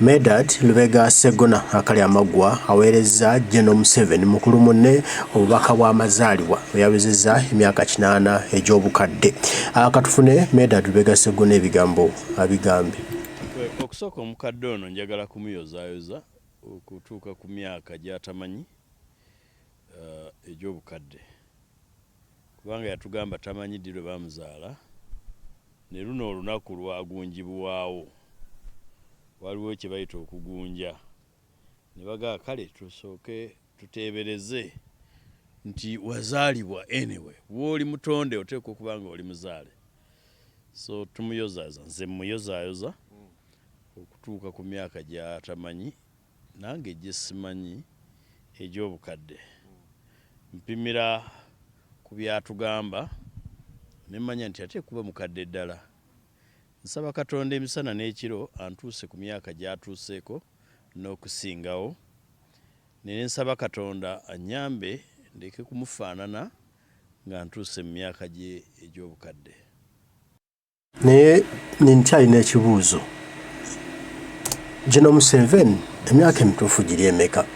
Medad Lubega Segona akali amagwa aweereza General Museveni mukulu munne obubaka bw'amazaalibwa yawezezza emyaka 8 egy'obukadde. Akatufune Medad Lubega Segona ebigambo abigambe. Okusooka omukadde ono njagala kumuyozaayoza okutuuka ku myaka gy'atamanyi egy'obukadde, kubanga yatugamba tamanyi ddi lwe bamuzaala, ne luno olunaku lwagunjibwawo. Waliwo kye bayita okugunja, ne bagaa kale tusooke tuteebereze nti wazaalibwa anyway, w'oli mutonde oteekwa okuba nga oli muzaale. So tumuyozaayoza, nze muyozaayoza okutuuka ku myaka gy'atamanyi nange gye simanyi egy'obukadde. Mpimira ku byatugamba ne mmanya nti ate kuba mukadde ddala. Nsaba Katonda emisana n'ekiro antuuse ku myaka gy'atuuseeko n'okusingawo. Ne nsaba Katonda anyambe ndeke kumufaanana nga ntuuse mu myaka gye egy'obukadde. Naye nkyalina ekibuuzo. General Museveni emyaka emituufu giri emeka?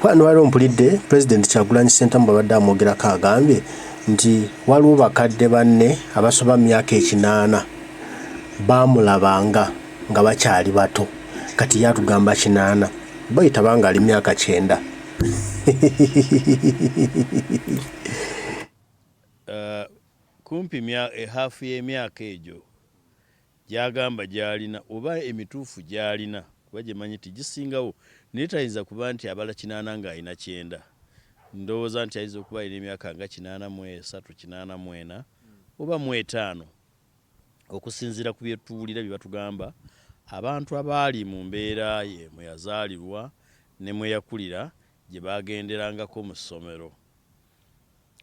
Wano waliwo mpulidde President Kyagulanyi Ssentamu bw'abadde amwogerako agambye nti waliwo bakadde banne abasoba mu myaka 8 baamulabanga nga bakyali bato, kati yatugamba 8 bayita banga ali myaka 9. Kumpi hafu y'emyaka egyo gy'agamba gy'alina oba emituufu gy'alina, kuba gye manyi nti gisingawo, naye tayinza kuba nti abala 8 ng'alina 9. Ndowooza nti ayinza okuba alina emyaka nga 83, 84 oba 5, okusinziira ku bye tuwulira bye batugamba abantu abaali mu mbeera ye mwe yazaalirwa ne mwe yakulira gye bagenderangako mu ssomero.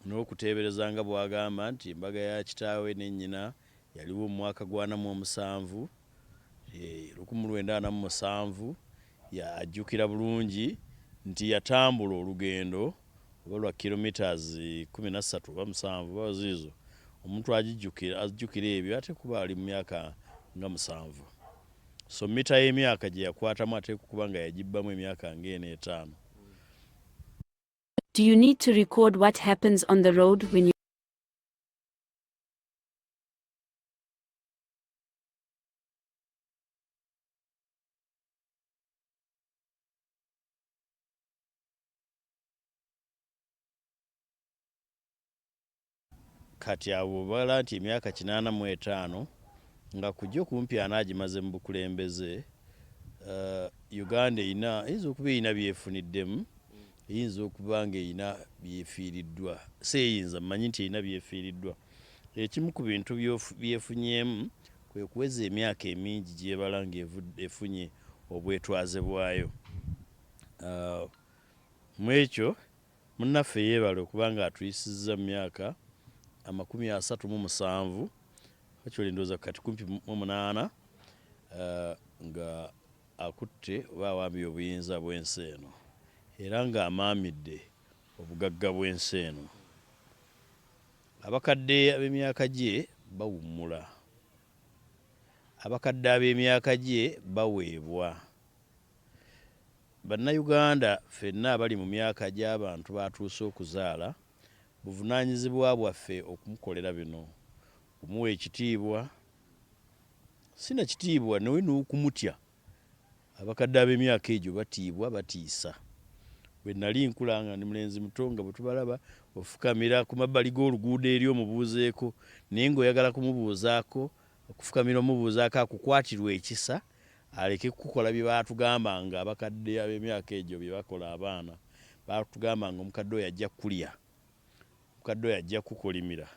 N'okuteebereza nga bw'agamba nti embaga ya kitaawe ne nnyina yaliwo mu mwaka gwa 47, 1947, ajjukira bulungi nti yatambula olugendo oba lwa kilometers 13 oba 7 oba ziizo. Omuntu ajjukira ebyo ate kuba ali mu myaka nga 7. So mita y'emyaka gye yakwatamu ate kuba nga yagibbamu emyaka nga 4-5. Do you need to record what happens on the road when you kati abo bala nti emyaka 85 nga kujja kumpi anagimaze mu bukulembeze. Uganda eyinza okuba eyina byefuniddemu, eyinza okuba nga eyina byefiiriddwa. Seyinza mmanyi nti eyina byefiiriddwa. Ekimu ku bintu byefunyemu kwe kuweza emyaka emingi gyebala ng'efunye obwetwaze bwayo. Mu ekyo munnaffe yeebale okuba nga atuyisizza mu myaka 37, ekyo ndowooza kati kumpi 8, nga akutte oba awambye obuyinza bw'ensi eno era ng'amaamidde obugagga bw'ensi eno. Abakadde ab'emyaka gye bawummula, abakadde ab'emyaka gye baweebwa. Bannayuganda ffenna abali mu myaka gy'abantu batuuse okuzaala, buvunaanyizibwa bwaffe okumukolera bino, okumuwa ekitiibwa, sina kitiibwa nawe n'okumutya. Abakadde ab'emyaka egyo batiibwa, batiisa. Bwe nali nkula nga ndi mulenzi muto nga bwe tubalaba ofukamira ku mabbali g'oluguudo eri omubuuzeeko, naye ng'oyagala kumubuuzaako, okufukamira omubuuzaako akukwatirwa ekisa aleke kukola bye baatugamba nga abakadde ab'emyaka egyo bye bakola abaana. Baatugamba nga omukadde oyo ajja kulya, omukadde oyo ajja kukolimira,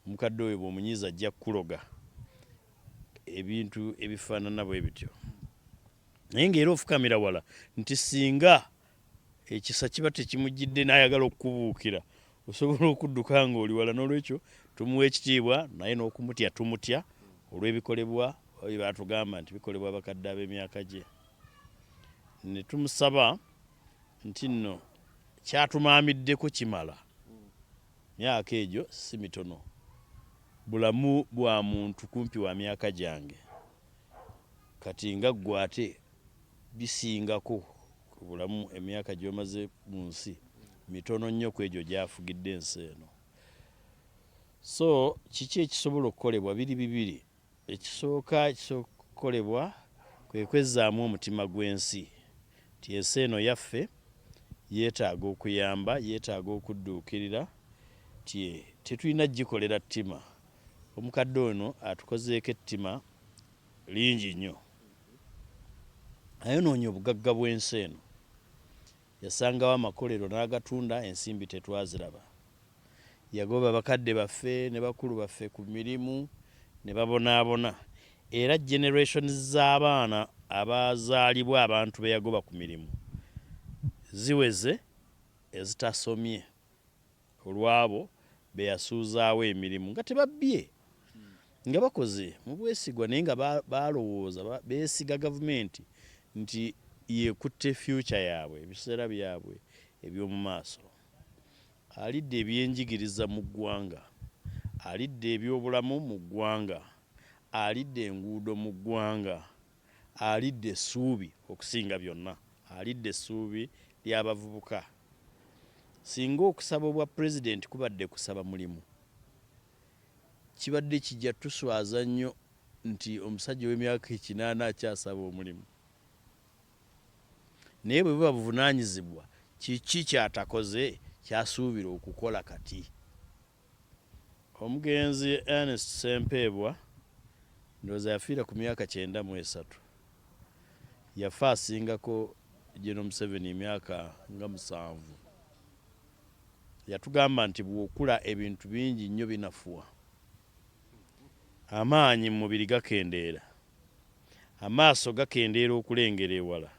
omukadde oyo bw'omunyiiza ajja kuloga, ebintu ebifaanana bwe bityo. Naye ng'era ofukamira wala nti singa ekisa kiba tekimujjidde n'ayagala okukubuukira, osobola okudduka ng'oli wala. N'olwekyo tumuwa ekitiibwa, naye n'okumutya tumutya olw'ebikolebwa bye baatugamba nti bikolebwa abakadde ab'emyaka gye. Ne tumusaba nti nno kyatumaamiddeko kimala. Myaka egyo si mitono. Bulamu bwa muntu kumpi wa myaka gyange. Kati nga ggwe ate bisingako ku bulamu emyaka gy'omaze mu nsi mitono nnyo ku egyo gy'afugidde ensi eno. So kiki ekisobola okukolebwa? Bibiri. Ekisooka okukolebwa kwe kwezzaamu omutima gw'ensi ti ensi eno yaffe yeetaaga okuyamba, yeetaaga okudduukirira, ti tetulina gikolera ttima. Omukadde ono atukozeeko ettima lingi nnyo. Ayonoonya obugagga bw'ensi eno. Yasangawo amakolero n'agatunda, ensimbi tetwaziraba. Yagoba bakadde baffe ne bakulu baffe ku mirimu ne babonaabona. Era generations z'abaana abazaalibwa abantu be yagoba ku mirimu ziweze ezitasomye olwabo be yasuuzaawo emirimu nga tebabbye, nga bakoze mu bwesigwa naye nga balowooza beesiga gavumenti nti yekutte future yaabwe, ebiseera byabwe eby'omu maaso. Alidde ebyenjigiriza mu ggwanga, alidde ebyobulamu mu ggwanga, alidde enguudo mu ggwanga, alidde essuubi okusinga byonna, alidde essuubi ly'abavubuka. Singa okusaba obwa pulezidenti kubadde kusaba mulimu, kibadde kijja tuswaza nnyo nti omusajja w'emyaka 80 akyasaba omulimu. Naye bwe buba buvunaanyizibwa, kiki kyatakoze kyasuubira okukola kati? Omugenzi Ernest Ssempeebwa ndowooza yafiira ku myaka 93. Yafa asingako General Museveni emyaka nga 7. Yatugamba nti bw'okula ebintu bingi nnyo binafuwa. Amaanyi mu mubiri gakendeera, amaaso gakendeera okulengera ewala,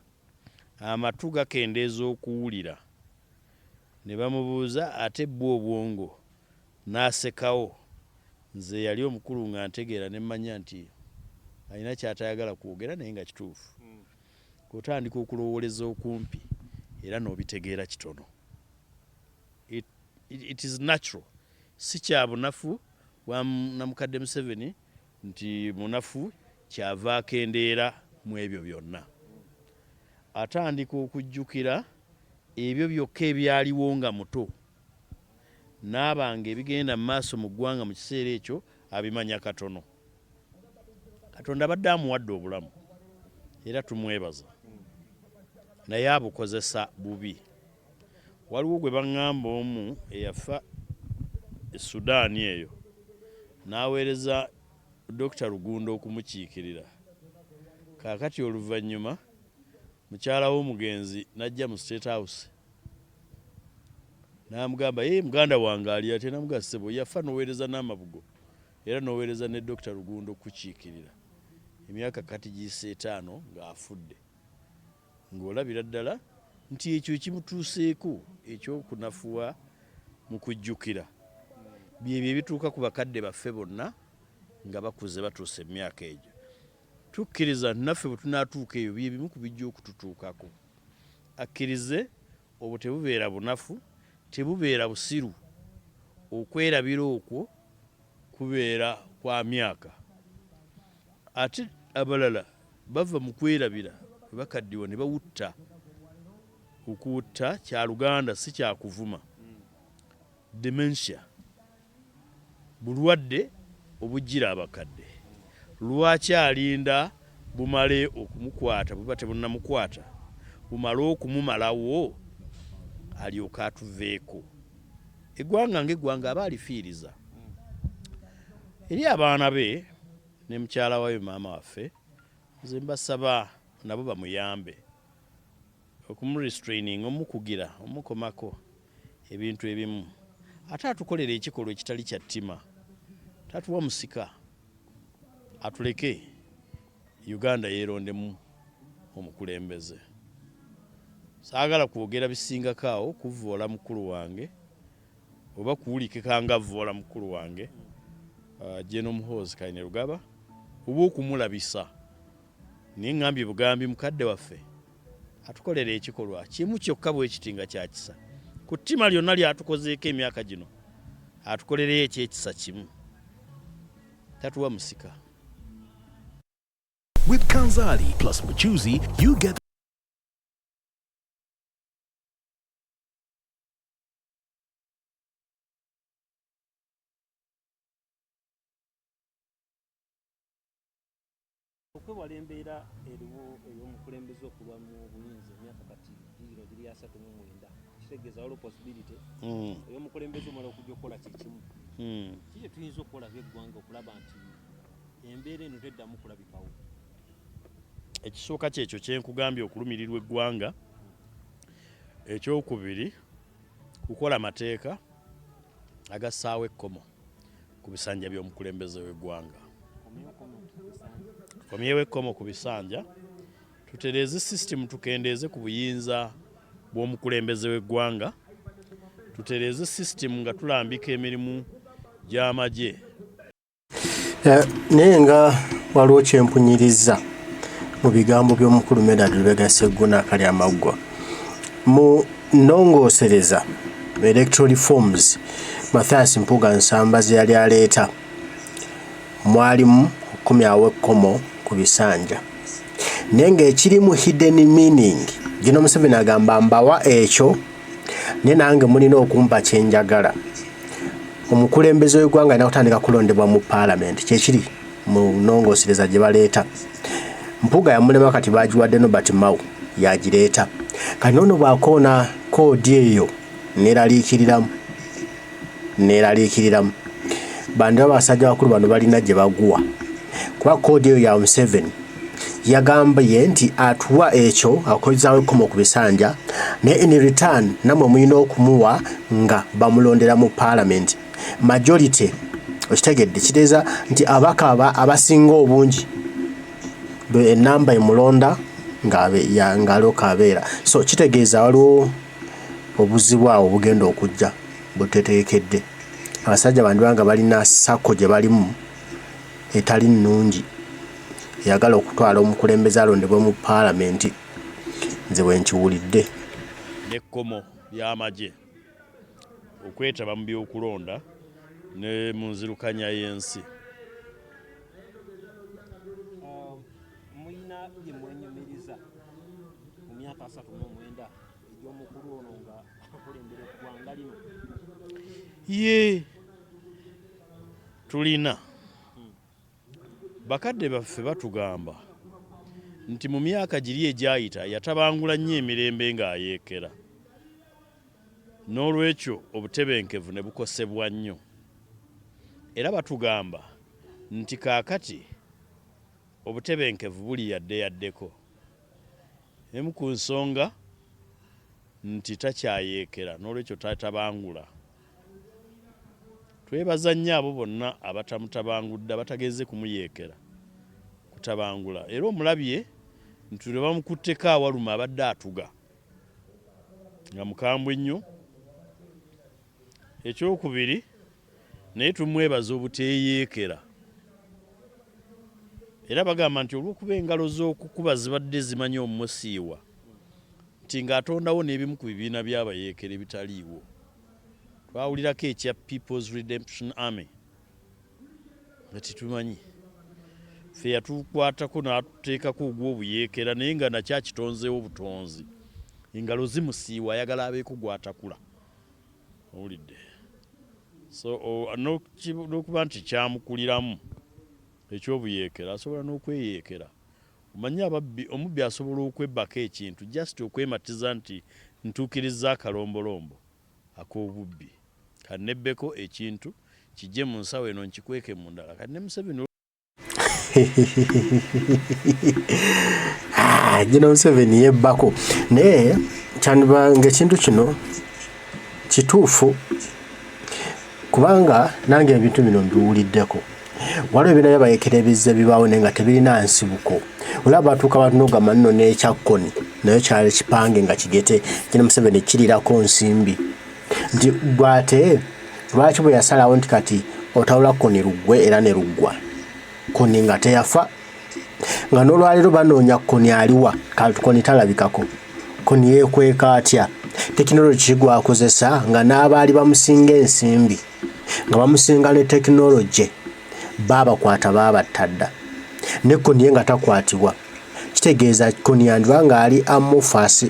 amatu gakendeeza okuwulira. Ne bamubuuza ate bwo obwongo, n'asekawo. Nze yali omukulu nga ntegeera ne mmanya nti alina kyatayagala kwogera naye nga kituufu. Otandika okulowooleza okumpi era n'obitegeera kitono. It is natural. Si kya bunafu wa Namukadde Museveni nti munafu kyava akendeera mu ebyo byonna. Atandika okujjukira ebyo byokka ebyaliwo nga muto, n'abanga ebigenda mu maaso mu ggwanga mu kiseera ekyo abimanya katono. Katonda abadde amuwadde obulamu era tumwebaza, naye abukozesa bubi. Waliwo gwe baŋŋamba omu eyafa Sudaani eyo, n'aweereza Dr. Rugundo okumukiikirira. Kaakati oluvannyuma mukyala w'omugenzi n'ajja mu State House n'amugamba muganda wange ali ate, n'amugamba ssebo yafa n'oweereza n'amabugo era n'oweereza ne Dr. Rugundo okukiikirira. Emyaka kati giyise 5 ng'afudde, ng'olabira ddala nti ekyo ekimutuuseeko ekyokunafuwa mu kujjukira byebyo ebituuka ku bakadde baffe bonna nga bakuze batuuse mu myaka egyo. Tukkiriza naffe bwe tunaatuuka eyo bye bimu ku bijja okututuukako. Akkirize obwo tebubeera bunafu, tebubeera busiru. Okwerabira okwo kubeera kwa myaka. Ate abalala bava mu kwerabira bakaddiwa ne bawutta. Okuwutta kya Luganda si kya kuvuma. Dementia bulwadde obujjira abakadde. Lwaki alinda bumale okumukwata buba tebunnamukwata, bumale okumumalawo alyoka atuveeko. Eggwanga ng'eggwanga aba alifiiriza. Eri abaana be ne mukyala wayo maama waffe, nze mbasaba nabo bamuyambe okumurestraining, omukugira, omukomako ebintu ebimu. Ate atukolera ekikolwa ekitali kya ttima, tatuwa musika, atuleke Uganda yeerondemu omukulembeze. Saagala kwogera bisingako awo kuvvoola mukulu wange oba kuwulikika nga vvoola mukulu wange General Muhoozi Kainerugaba oba okumulabisa. Naye ngambye bugambi mukadde waffe atukolera ekikolwa kimu kyokka bwe kiti nga kya kisa. Ku ttima lyonna lyatukozeeko emyaka gino atukolereyo ekyekisa kimu, tatuwa musika. With Kanzali plus Machuzi, you get wali embeera eriwo ey'omukulembeze okuba mu buyinza emyaka kati giri 39 kitegeeza waliwo possibility ey'omukulembeze omala okujja okukola kyekimu kiki tuyinza okukola by'eggwanga okulaba nti embeera eno teddamu kulabikawo. Ekisooka kyekyo kyenkugambye okulumirirwa eggwanga. Ekyokubiri kukola amateeka agassaawo ekkomo ku bisanja by'omukulembeze w'eggwanga. Komyewo ekkomo ku bisanja tutereeze system tukendeeze ku buyinza bw'omukulembeze w'eggwanga. Tutereeze system nga tulambika emirimu gy'amagye. Naye nga waliwo kyempunyiriza mu bigambo by'omukulu Medard Lubega Sseggona akali amaggwa mu nnongoosereza electoral reforms Mathias Mpuuga Nsamba ze yali aleeta mwalimu okumyawo ekkomo ku bisanja naye ng'ekirimu hidden meaning gino Museveni agamba mbawa ekyo naye nange mulina okumpa kyenjagala. Omukulembeze w'eggwanga alina kutandika kulondebwa mu parliament kyekiri mu nnongoosereza gye baleeta. Mpuuga yamulema kati bagiwadde Nobert Mao yagireeta kati noono bw'akoona koodi eyo neeraliikiriramu bandi abasajja bakulu bano balina gye baguwa kuba koodi eyo ya Museveni yagambye nti atuwa ekyo akozaawo ekkomo ku bisanja naye in return namwe mulina okumuwa nga bamulondera mu parliament majority. Okitegedde kitegeeza nti abaka abasinga obungi enamba emulonda ng'alyoka abeera. So kitegeeza waliwo obuzibu awo bugenda okujja buteteekedde. Abasajja bandi banga balina sako gye balimu etali nnungi eyagala okutwala omukulembeze alondebwe mu parliament. Nze bwe nkiwulidde n'ekkomo ly'amagye okwetaba mu by'okulonda ne mu nzirukanya y'ensi. Mulina gye mwenyumiriza mu myaka 39 egy'omukulu ono nga akulembera eggwanga lino? Tulina bakadde baffe batugamba nti mu myaka giri egyayita yatabangula nnyo emirembe ng'ayeekera. N'olwekyo obutebenkevu ne bukosebwa nnyo. Era batugamba nti kaakati obutebenkevu buli yaddeyaddeko. Emu ku nsonga nti takyayeekera n'olwekyo tatabangula. Twebaza nnyo abo bonna abatamutabangudde abatageze kumuyeekera kutabangula. Era omulabye nti lwe bamukutteko awaluma abadde atuga nga mukambwe nnyo. Ekyokubiri naye tumwebaza obuteeyeekera. Era bagamba nti olw'okuba engalo z'okukuba zibadde zimanyi omumusiiwa nti ng'atondawo n'ebimu ku bibiina by'abayeekera ebitaliiwo. Twawulirako ekya People's Redemption Army nga titumanyi. Ffe yatukwatako n'atuteekako ogw'obuyeekera naye nga nakyo akitonzeewo butonzi. Engalo zimusiiwa ayagala abeeko gw'atakula. Owulidde. So n'okuba nti kyamukuliramu ekyobuyeekera asobola n'okweyeekera. Omanyi omubbi asobola okwebbako ekintu just okwematiza nti ntuukiriza akalombolombo ak'obubbi. Kannebbeko ekintu kijje mu nsawo eno nkikweke mu ndala. Kati ne Museveni gino Museveni yebbako naye kyandibanga ekintu kino kituufu kubanga nange ebintu bino mbiwuliddeko. Waliwo ebina byabayeekera ebizze bibaawo naye nga tebirina nsibuko. Olaba batuuka bantu n'ogamba nno n'ekyakkoni naye kyali kipange nga kigete kino Museveni kirirako nsimbi nti gwate lwaki bwe yasalawo nti kati otawula kkoni luggwe era ne luggwa kkoni nga teyafa nga n'olwaleero banoonya kkoni aliwa kkoni talabikako kkoni yeekweka atya tekinologi gwakozesa nga n'abaali bamusinga ensimbi nga bamusinga ne tekinologi baabakwata baabattadda ne kkoni ye nga takwatibwa. Kitegeeza kkoni yandibanga ali amorphous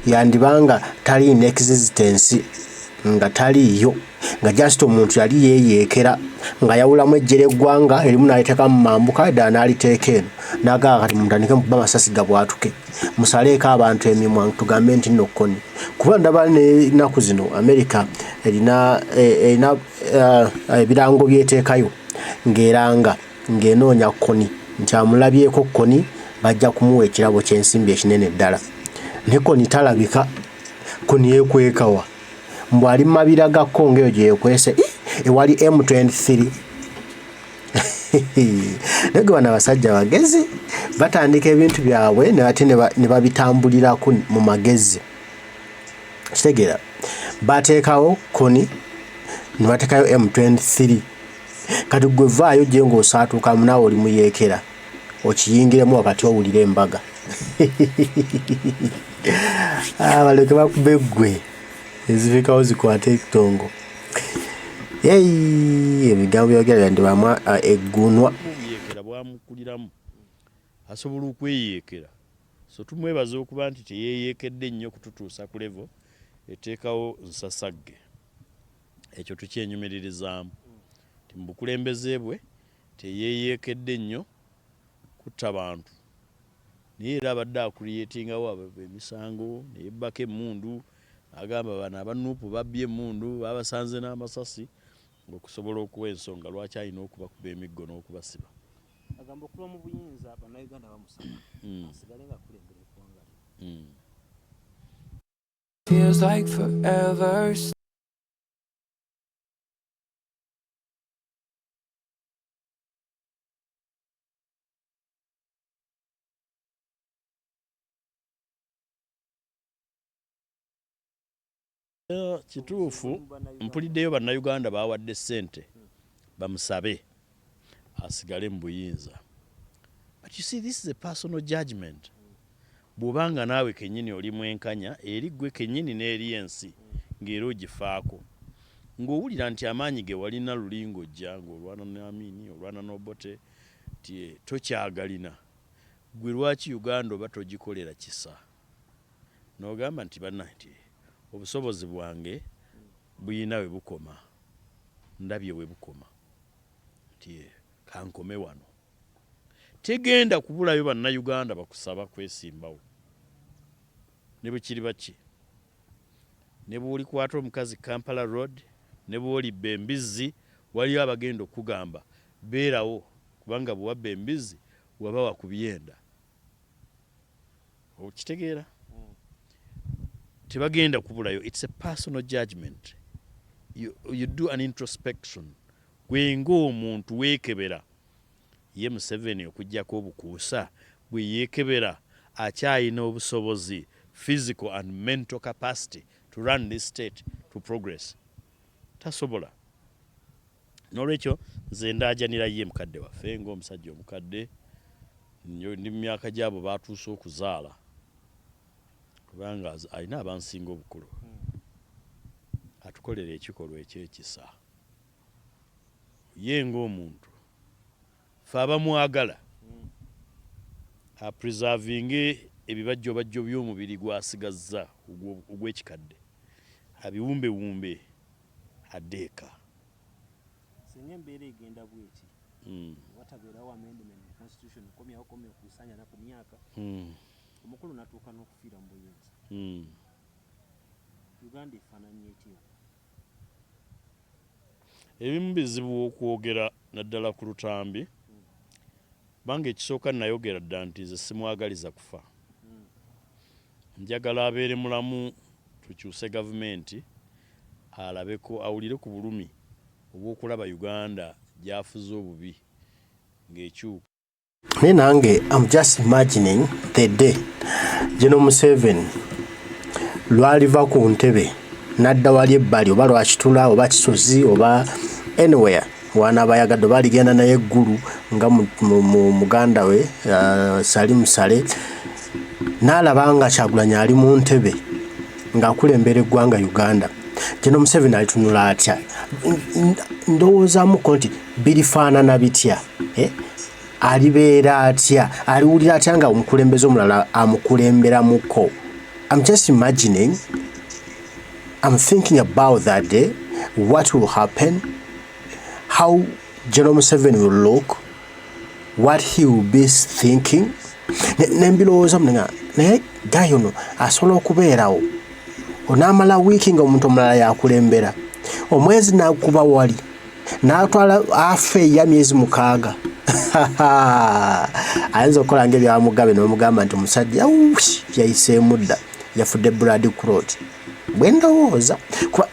yandibanga tali in existence nga taliiyo nga just omuntu yali yeyeekera nga yawulamu ejjere eggwanga erimu n'aliteeka mu mambuka ddala n'aliteeka eno n'agamba kati mutandike mukuba amasasi gabwatuke musaleeko abantu emimwa tugambe nti nno kkoni kuba ndaba n'ennaku zino America erina ebirango byeteekayo ng'eranga ng'enoonya kkoni nti amulabyeko kkoni bajja kumuwa ekirabo ky'ensimbi ekinene ddala ne kkoni talabika kkoni yeekwekawa mbw ali mumabira ga Congo eyo gye yeekwese ewali M23 naye bano abasajja bagezi batandika ebintu byabwe ne bate ne babitambulirako mu magezi kitegeera bateekawo kkoni ne bateekayo M23 kati gwe vaayo gye ng'osaatuukamu naawe oli muyeekera okiyingiremu wakati owulira embaga baleke bakube ggwe ezifikawo zikwate ekitongo ebigambo byogera ndibamu eggunwa yeekera bwamukuliramu asobola okweyeekera so tumwebaza okuba nti teyeeyeekedde nnyo kututuusa ku levo eteekawo nsasagge ekyo tukyenyumiririzaamu ti mu bukulembeze bwe teyeeyeekedde nnyo kutta bantu naye era abadde akulietingawo emisango neyebbako emmundu agamba bano abanuupu babbye emmundu babasanze n'amasasi okusobola okuwa ensonga lwaki alina okubakuba emiggo n'okubasiba agamba okuba mu buyinza bannayuganda bamusaba asigale nga akulembera eggwanga feels like forever. Kituufu mpuliddeyo bannayuganda bawadde ssente bamusabe asigale mu buyinza. But you see, this is a personal judgment. Bw'obanga naawe kennyini oli mwenkanya eri ggwe kennyini n'eri ensi ng'era ogifaako ng'owulira nti amaanyi ge walina luli ng'ojja ng'olwana n'Amini olwana n'Obote ti tokyagalina ggwe lwaki Uganda oba togikolera kisa n'ogamba nti banna nti obusobozi bwange buyina we bukoma ndabye we bukoma nti kankome wano tegenda kubulayo bannayuganda bakusaba kwesimbawo ne bukiri baki ne bw'oli kwata omukazi Kampala Road ne bw'oli Bembizzi waliyo abagenda okugamba beerawo kubanga bwe wabba embizzi waba wakubyenda okitegeera tebagenda kubulayo. It's a personal judgment. You do an introspection gwe ng'omuntu weekebera ye Museveni okujjako obukuusa bwe yeekebera akyayina obusobozi physical and mental capacity to run this state to progress tasobola. N'olwekyo nze ndaajanira ye mukadde waffe ng'omusajja omukadde ndi mu myaka gyabo baatuuse okuzaala kubanga alina abansinga obukulu atukolera ekikolwa ekyekisa ye ng'omuntu fe abamwagala apreservinge ebibajjobajjo by'omubiri gwasigazza ogw'ekikadde abiwumbewumbe addeeka singa embeera egenda bweti watabeerawo amendment mu constitution ekomyawo okusanya na ku myaka omukulu natuuka n'okufiira mu buyinza Uganda efaananye etya? ebimu bizibu okwogera naddala ku lutambi banga ekisooka nayogera dda nti nze simwagaliza kufa njagala abeere mulamu tukyuse gavumenti alabeko awulire ku bulumi obw'okulaba Uganda gyafuze obubi ng'ekyuka. naye nange I'm just imagining the day General Museveni lwaliva ku ntebe nadda wali ebbali oba lwakitula oba kisozi oba anywhere wanaaba yagadde oba aligenda naye eggulu nga muganda we Salim Sale n'alaba nga Kyagulanyi ali mu ntebe ng'akulembera eggwanga Uganda. General Museveni alitunula atya? Ndowoozamuko nti birifaanana bitya? Alibeera atya? Aliwulira atya nga omukulembeze omulala amukulemberamuko? I'm just imagining, I'm thinking about that day what will happen, how General Museveni will look, what he will be thinking. Nembilowooza munenga naye gayo no asobola okubeerawo onaamala wiiki nga omuntu omulala yakulembera omwezi nakuba wali n'atwala afe ya myezi 6 ayinza okukola ng'ebya Mugabe n'omugamba nti omusajja yayiseemu dda yafudde Brad Clot bwe ndowooza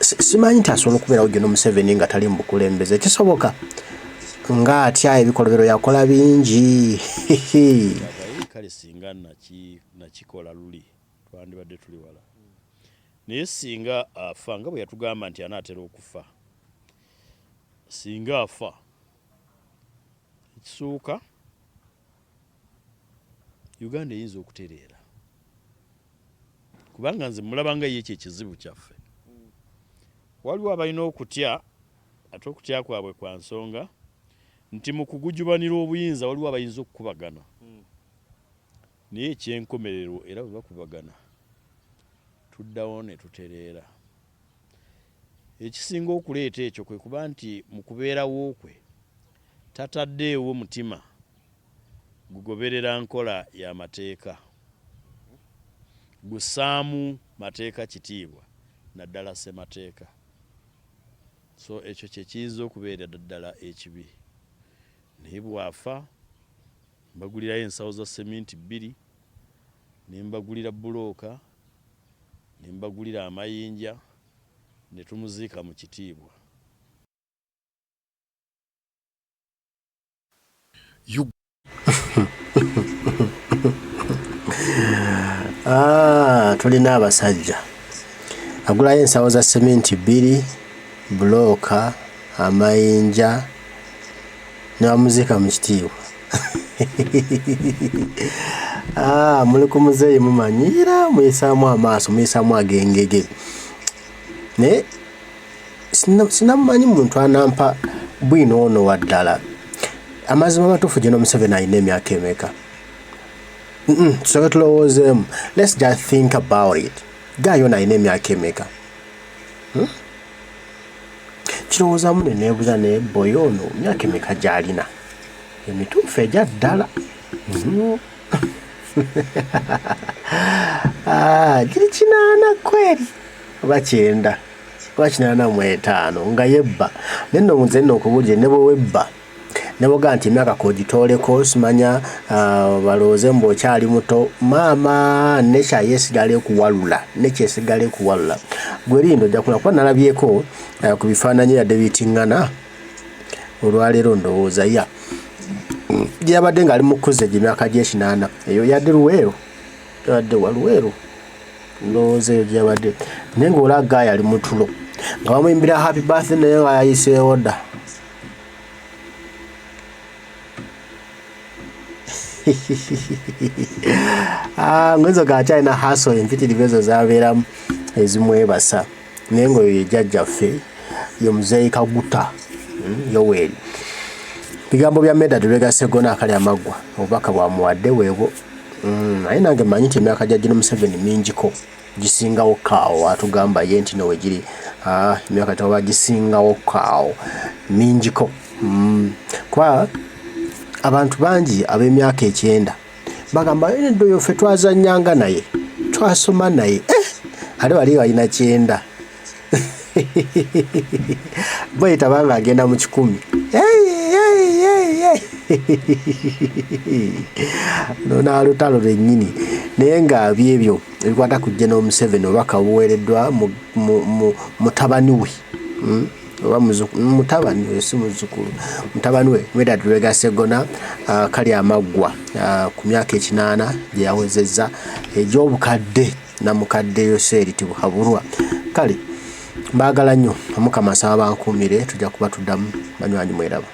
simanyi nti asobola okubeerawo General Museveni nga tali mu bukulembeze kisoboka nga atya ebikolobero yakola bingi kale singa nakikola luli twandibadde tuli wala naye singa afa nga bwe yatugamba nti anaatera okufa singa afa ekisooka Uganda eyinza okutereera kubanga nze mulabanga ye ekyo ekizibu kyaffe waliwo abalina okutya ate okutya kwabwe kwa nsonga nti mu kugujubanira obuyinza waliwo abayinza okukubagana naye ekyenkomerero era bwe bakubagana tuddawo ne tutereera ekisinga okuleeta ekyo kwe kuba nti mu kubeerawo kwe tataddeewo mutima gugoberera nkola y'amateeka gusaamu mateeka kitiibwa naddala ssemateeka so ekyo kye kiyinza okubeera ddala ekibi naye bwafa mbagulirayo ensawo za seminti 2 ne mbagulira bulooka ne mbagulira amayinja ne tumuziika mu kitiibwa. Tulina abasajja agulayo ensawo za seminti 2 bulooka amayinja ne bamuziika mu kitiibwa. Muli ku muzeeyi mumanyira muyisaamu amaaso muyisaamu agengege naye sinamumanyi muntu anampa bwino ono waddala amazima matuufu General Museveni alina emyaka emeka tusooke tulowoozeemu let's just think about it gayo alina emyaka emeka kirowoozaamu ne neebuuza naye boy ono myaka emeka gy'alina emituufu egya ddala giri 8 kweri oba 9 oba 85 nga yebba naye nno nze nno okubuulire ne bwe webba ne boga nti emyaka kogitooleko simanya balowooze mbu okyali muto maama nekyayesigala ekuwalula gwe lindo ojja kulaba kuba nalabyeko ku bifaananyi yadde bitiŋŋana olwaleero ndowooza ya gye yabadde ng'ali mu kuza emyaka gye8 eyo yadde Luweero yadde wa Luweero ndowooza eyo gye yabadde naye ng'olaga yali mu tulo nga bamuyimbira happy birthday naye nga yayiseewo dda ngwezo gakyalina haso empitirivu ezo zabeeramu ezimwebasa naye ng'oyo ye jjajjaffe ye muzeeyi Kaguta Yoweri bigambo bya Medad Lubega Sseggona akali amaggwa obubaka bwamuwadde weebwo naye nange manyi nti emyaka gya General Museveni mingiko gisingawo kaawo atugamba ye nti nowe giri emyaka taba gisingawo kaawo mingiko kwa abantu bangi ab'emyaka 9 bagamba endo yo ffe twazannyanga naye twasoma naye ate wali alina 9 boy tabanga agenda mu 10 nona lutalo lwennyini naye nga byebyo ebikwata ku General Museveni obubaka buweereddwa mutabani we oba mutabani we si muzzukulu mutabani we Medad Lubega Sseggona kali amaggwa ku myaka 8 gye yawezezza egy'obukadde namukadde Yoseri Tibuhaburwa kale mbaagala nnyo Mukama asaba bankuumire tujja kuba tuddamu banywanyi mweraba.